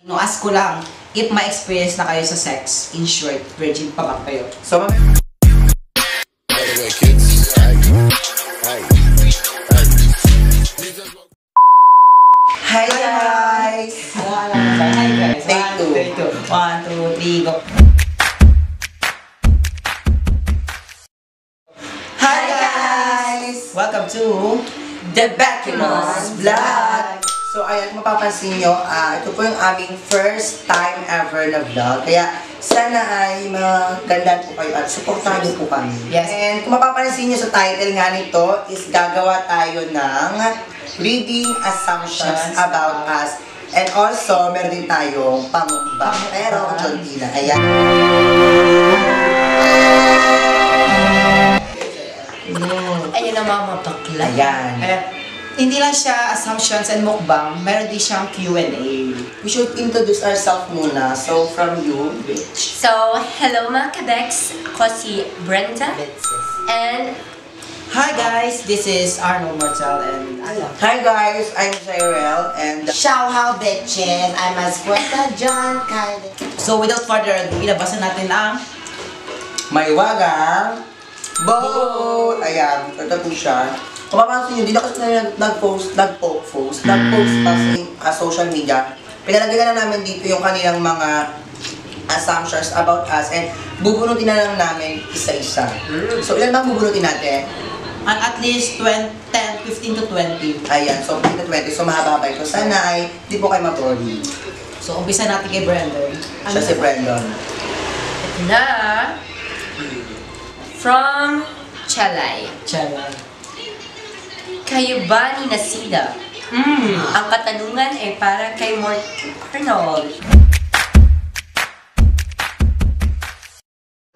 No, ask ko lang, if may experience na kayo sa sex, in short, virgin pa ba kayo? So, Hi guys! Hi guys! Take two. 1, 2, 3, go! Hi guys! Welcome to The Beckymon's Vlog! So, ayan, mapapansin nyo, ito po yung aming first time ever na vlog. Kaya, sana ay magandaan po kayo at supportahan nyo po kami. Yes. And kung mapapansin nyo sa title nga nito, is gagawa tayo ng reading assumptions about us. And also, meron din tayong pamukbang. Pero, konti na. Ayan. Ayun ang mga mapakla. Ayan. Hindi lang siya assumptions and mukbang, meron din siyang Q&A. We should introduce ourselves muna. So, from you, bitch. So, hello mga kabex. Ako si Brenda. And Hi guys, this is Arnold Martel and Hi guys, I'm Cyril and Ciao, how bitches! I'm Asqueta John Kylie. so without further ado, ilabasa natin ang Maiwagang Boat! Ayan, ito po siya. Kung mapapansin nyo, di na kasi nag-post pa sa social media. Pinalagyan na namin dito yung kanilang mga assumptions about us and bubunutin na lang namin isa-isa. So, ilan bang bubunutin natin? at least 10, 15 to 20. Ayan, so 15 to 20. So, mahaba ito. Sana ay di po kayo mabody. So umpisa natin kay Brandon. Siya si Brandon. ito na. From Chalay. Charan. Kayo ba ni Nasida? Ang katanungan ay para kay Arnold.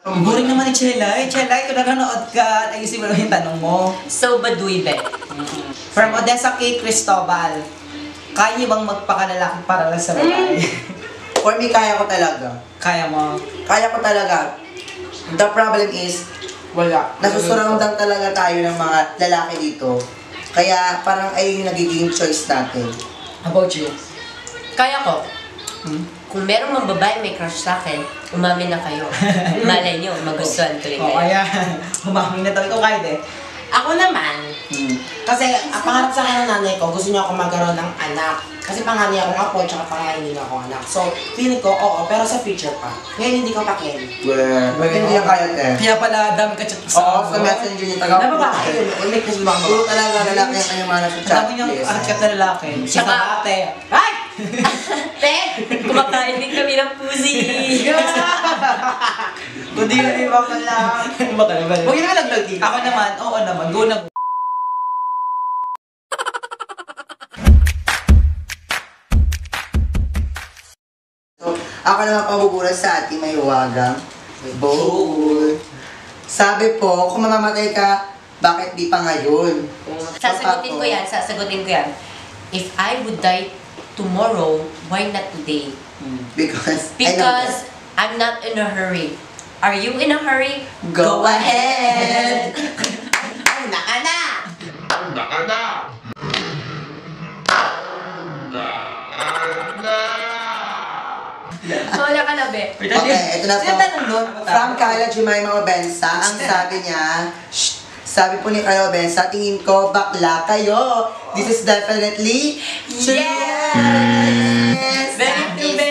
Boring naman ni Chelay. Chelay, kung nanonood ka, ayusin mo naman yung tanong mo. So, baduy be. From Odessa kay Cristobal. Kaya niyo bang magpakalalaki para lang sa babae? For me, kaya ko talaga. Kaya mo? Kaya ko talaga. The problem is, Wala. nasusurroundan talaga tayo ng mga lalaki dito. Kaya parang ayun yung nagiging choice natin. How about you? Kaya ko. Kung meron mang babae may crush sa akin, umamin na kayo. Malay nyo, magustuhan tuloy Oo, kayo. ayan. Humaming na daw ikaw, Kaide. Ako naman, kasi ang pangarap sa akin ng nanay ko, gusto niya ako magkaroon ng anak. Kasi panganay akong apo, tsaka panganay din ako anak. So, feeling ko, oo, pero sa future pa. Ngayon hindi ko pa kaya. Hindi yan kaya eh. Kaya pala, dami ka chat Oo, sa messenger niya taga. Ano ba? Ayun, ulit kasi mga Puro talaga lalaki ang kanyang mana sa Ang chat. dami niyang chat na lalaki. Tsaka, ate. ay! Te! Kumakain din kami ng pusi. Kundi yun yung baka lang. Baka naman. Huwag yun nalaglag dito. Ako naman, oo naman. Go na. So, ako naman pabuburas sa ating may wagang bowl. Sabi po, kung mamamatay ka, bakit di pa ngayon? Sasagutin ko yan. If I would die tomorrow, why not today? Because I'm not in a hurry. Are you in a hurry? Go ahead! Ay, naka na! Wala ka na, be. Okay, ito na po. Sino tanong nun? From Kyla Jemima Obensa, ang sabi niya, sabi po ni Kyla Obensa, tingin ko, bakla kayo. This is definitely true. Yes! Very true, be.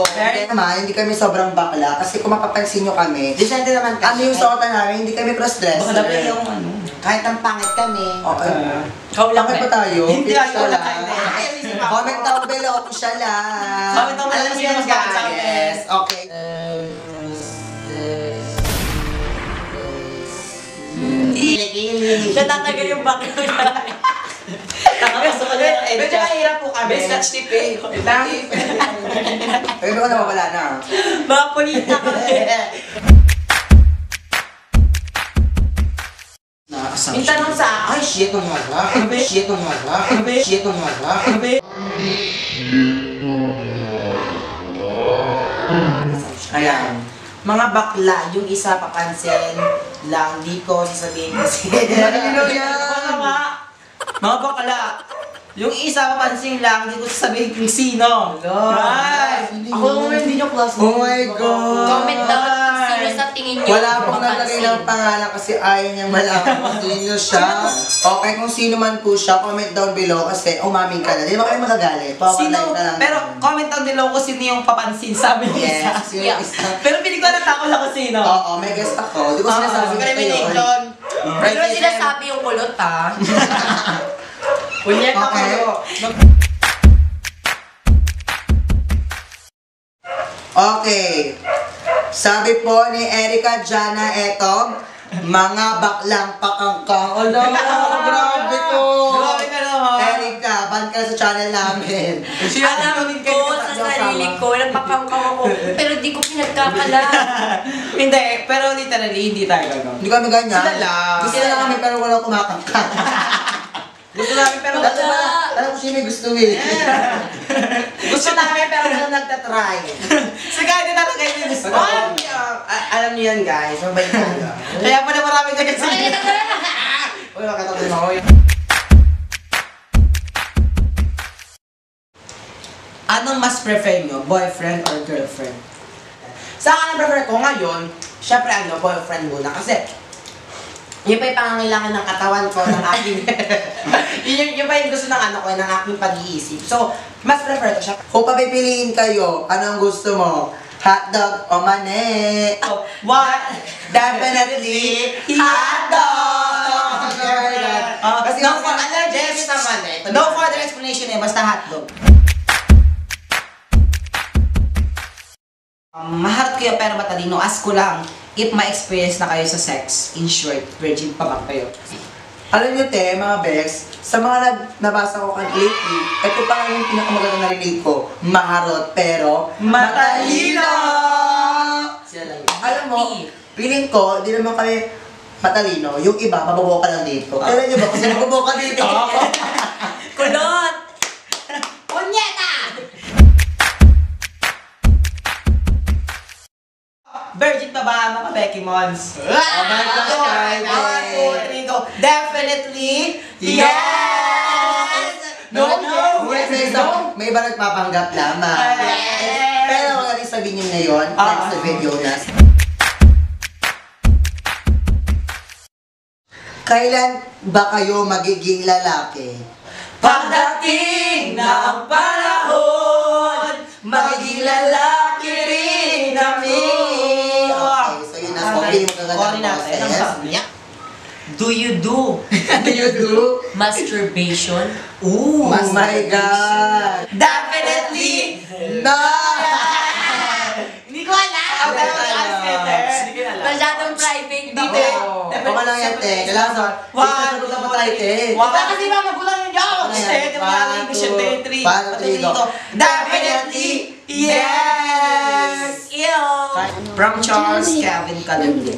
Hindi naman, hindi kami sobrang bakla. Kasi kung mapapansin nyo kami, Decente naman ano kasi. yung suotan namin, hindi kami cross-dresser. Baka dapat yung ano. Kahit ang pangit kami. Okay. Ikaw lang, Bakit be. pa tayo? Hindi Pila ako lang. lang. Comment down below kung siya lang. Comment down below Alam kung niyo sino mas bakit sa akin. guys. Okay. Natatagal yung background. Gusto ko na yung Medyo mahirap po kami. Best catch tip eh. Ayun ko nawawala na. Mga punita kami. Yung tanong sa ay, shit, ang hala. Shit, ang hala. Shit, ang hala. Ayan. Mga bakla, yung isa papansin lang, di ko sasabihin kasi. Malinaw yan. Mga bakla, yung isa papansin lang, hindi ko sasabihin kung sino. Right. yung classmate? Oh my God! Comment down kung sino sa tingin nyo. Wala pong naglagay ng pangalan kasi ayaw niyang malaman kung sino siya. Okay, kung sino man po siya, comment down below kasi umamin ka na. Hindi naman kayo magagalit. Sino? Papatay ka lang. Pero comment down below kung sino yung papansin, sabi niya isa. Yes, sino Yeah. isa. Pero pinig ko natakot ako sino. Oo, may guest ako. Di ko sinasabi Sabi ka namin yun. John. Pero sinasabi yung kulot ha. Kunyet ako. Okay. Okay. Sabi po ni Erica Jana eto, mga baklang pakangkang. Oh no, grabe ko. Grabe ka naman. Erica, ban ka na sa channel namin. Alam ko sa sarili ko, napakangkang ako. Pero di ko pinagkakala. Hindi, pero literally, hindi tayo gano'n. Hindi kami ganyan. Sila lang. Gusto na kami pero walang kumakangkang. Gusto namin pero Dati ba, alam ko siya may gusto eh. Gusto namin pero wala nagtatry. sa kanya talaga yung gusto. Alam niyo yan guys, mabait ko lang. Kaya pala marami ganyan sa inyo. Uy, makatatin ako. Anong mas prefer nyo? Boyfriend or girlfriend? Sa akin ang prefer ko ngayon, syempre boyfriend muna. Kasi, yun pa yung pangangailangan ng katawan ko, ng aking, yun pa yung gusto ng ko, ng aking pag-iisip. So, mas prefer ko siya. Kung papipiliin kayo, anong gusto mo? Hotdog o mani? Oh, what? Definitely hotdog! Kasi no for Yes naman eh. no further explanation eh, basta hotdog. Maharap kayo pero matalino. Ask ko lang, if may experience na kayo sa sex, in short, virgin pa ba kayo? Alam niyo te, mga Bex, sa mga nabasa ko kan lately, ito pa lang yung pinakamaganda na rinig ko, maharot pero Matalino! Sila lang yun. Alam mo, feeling ko, di naman kami matalino. Yung iba, mababaw ka lang dito. Pero niyo ba, kasi mababaw ka dito. Kulot! Punyeta! Virgin pa ba mga Becky Mons? Oh my gosh, Friday! 1, 2, 3, go! Definitely yes! No, no! Yes, may iba nagpapanggap lamang. Yes! Pero wala rin sabihin niyo ngayon, next na video na. Kailan ba kayo magiging lalaki? Pagdating na ang panahon, magiging lalaki rin kami. Okay, so yun na. Okay, Sorry natin. Ang sabi niya. Do you do? Do you do? Masturbation? Ooh! Oh my God! Definitely No! Hindi ko alam! Hindi ko alam. Hindi ko alam. Masyadong private Hindi, ba? te. Tama lang yan, te. Kailangan sa... One, Isasagot na tayo, te. Baka kasi mga magulang yung joke! Ano yan? Stay, ito mga English and day 3. One, two, three, go. Definitely yes! Ew! From Charles Kevin Calabin.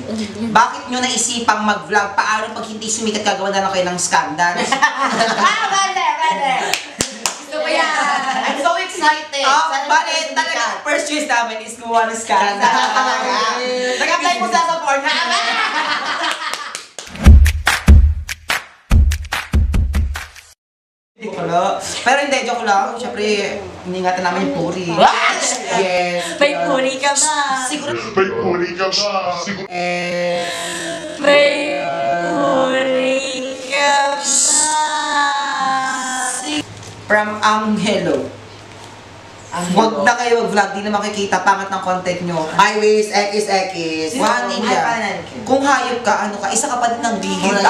Bakit nyo naisipang mag-vlog? Paano pag hindi sumikat gagawa na lang kayo ng scandal? Bale! Gusto ko yan! I'm so excited! Bakit talaga first choice namin is gumawa ng scandal. Nag-apply mo sa support na. Pero hindi, joke lang. Siyempre, iningatan namin yung puri. Yes. May puri ka ba? Siguro, May puri ka ba? Siguro. May puri ka ba? from Angelo. Huwag na kayo mag-vlog, di na makikita, pangat ng content nyo. I wish XX. One India. Kung hayop ka, ano ka, isa ka pa din ng bigil. Oo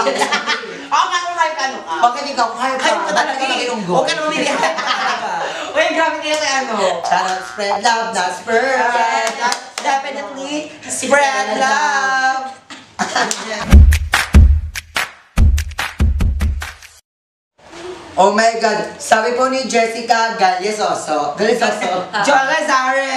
nga, kung hayop ka, ano ka? Bakit ikaw? Hayop Hayop ka talaga yung go. Huwag ka naman hindi hayop ka talaga. Uy, grabe kayo kay ano. Charot, spread love, not spread. Definitely spread love. Oh my God! Sabi po ni Jessica Gallesoso. Joga Zare.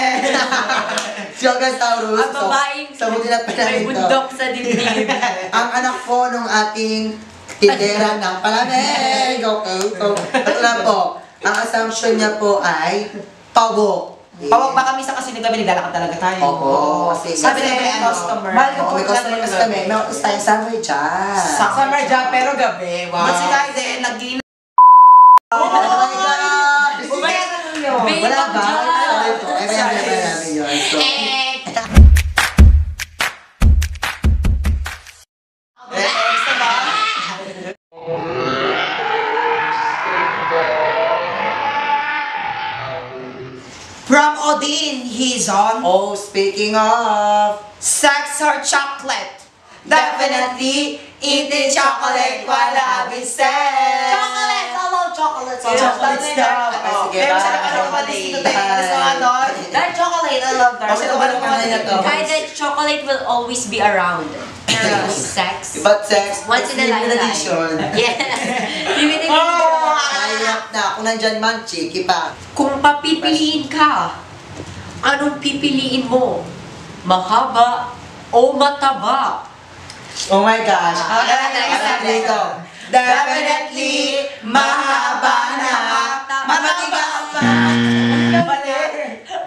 Jogasaurus. Ang babaeng Sabutin na pa may namin to. bundok sa dibdib. Ang anak po nung ating tindera ng palamig. Okay, so, ito na po. Ang assumption niya po ay pawok. Pawag ba kami sa kasi nagkami naglalakad talaga tayo? Opo. Kasi Sabi kasi na may ano, customer. mahal ko Oo, may customer kasi kami. May office tayo summer dyan. Summer job, pero gabi. Wow. Ba't si Kaide, nag-gina? Oh my God! Babe, Wala ang ba? job. Sorry po. Ay, may namin yun. From Odin, he's on. Oh, speaking of, Sex or chocolate? Definitely eating chocolate while having sex. Chocolate! I love chocolate. Chocolate stuff. Oh, sige, Pero bye. sa naman dito tayo sa ano? Dark chocolate, I love dark Okay, naman ang kanina to. Kinda chocolate will always be around. Pero sex, But sex, once in a limited lifetime. edition. Yes. Limited Oh! edition. Mahirap na. Kung nandyan man, chiki pa. Kung papipiliin ka, anong pipiliin mo? Mahaba o mataba? Oh my gosh. Okay, Alam dito. Definitely, mahaba na. Mataba pa.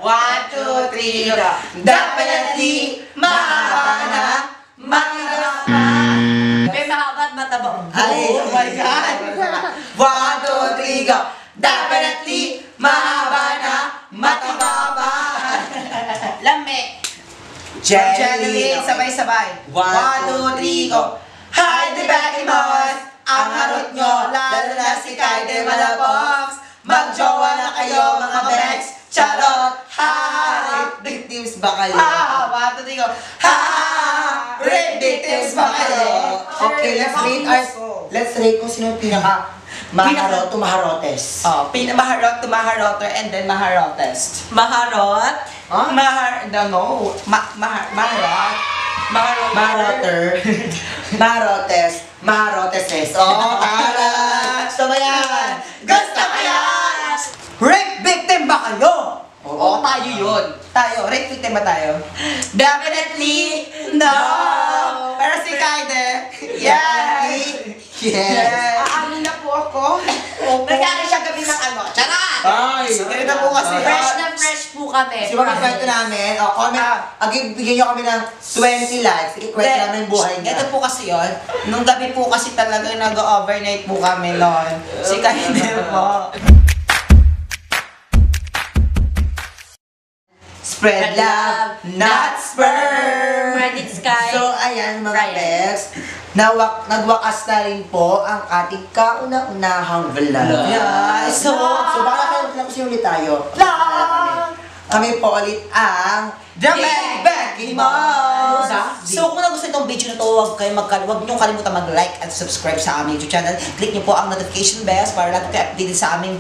One, two, three, go. Definitely, mahaba na. Mataba pa. May mahaba at mataba. Ay, Oh my God. 1, 2, 3, go. Definitely, mahaba na. Mataba pa. Lame. Jelly. Jelly. Sabay-sabay. 1, 2, 3, go. Hi, the Becky Moss! Ang harot nyo, lalo na si Kaide Malabox. Magjowa na kayo, mga Bex. Charot! Ha! Rape victims ba kayo? Ah, one, two, three, go. Ha! Rape victims ba kayo? Okay, let's rate kung sino yung pinaka maharot to maharotes. Oh, maharot to maharoter and then maharotest. Maharot. Huh? No. Maharot. Maharoter. Maharotes. Maharoteses. Oh, tara! Gusto mo yan? Gusto mo yan? Rape victim ba kayo? Oo. Tayo yun. Tayo. Rape victim ba tayo? Definitely no! Pero si Kaide, yes! Yes! Aamin na po ako. Nagkari siya gabi ng ano. Charot! Ay! Ganito po kasi. Fresh na fresh po kami. Kasi mga kwento namin, comment, bigyan nyo kami ng 20 likes. Sige, kwento namin yung buhay niya. Ito po kasi yun. Nung gabi po kasi talaga nag-overnight po kami noon. Si Kaide po. Spread love, not sperm! Credit Sky. So, ayan mga Ryan. best. Nagwakas na rin po ang ating kauna-unahang vlog. Yeah. So baka kayo kung sino ulit tayo. Kami po ulit ang The Becky Moss! So kung nagustuhan itong video na to, huwag nyo kalimutan mag-like at subscribe sa aming YouTube channel. Click nyo po ang notification bells para lagi kayo updated sa aming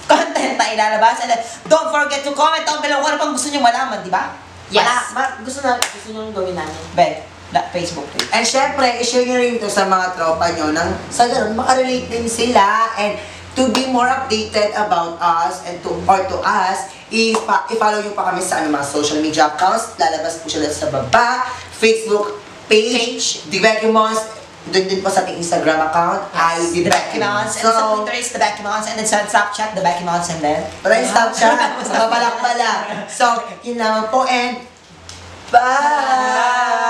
content na ilalabas. And then, don't forget to comment down below kung ano pang gusto nyo malaman, di ba? Yes. Gusto nyo gawin namin. Facebook page. And syempre, i-share nyo rin ito sa mga tropa nyo nang sa ganun, makarelate din sila. And to be more updated about us and to us, i-follow nyo pa kami sa mga social media accounts. Lalabas po sila sa baba. Facebook page, The Becky Moss. Doon din po sa ating Instagram account, ay The Becky Moss. And sa Twitter is The Becky Moss. And then sa Snapchat, The Becky Moss. And then, wala yung Snapchat, sa babalak pala. So, yun naman po and bye!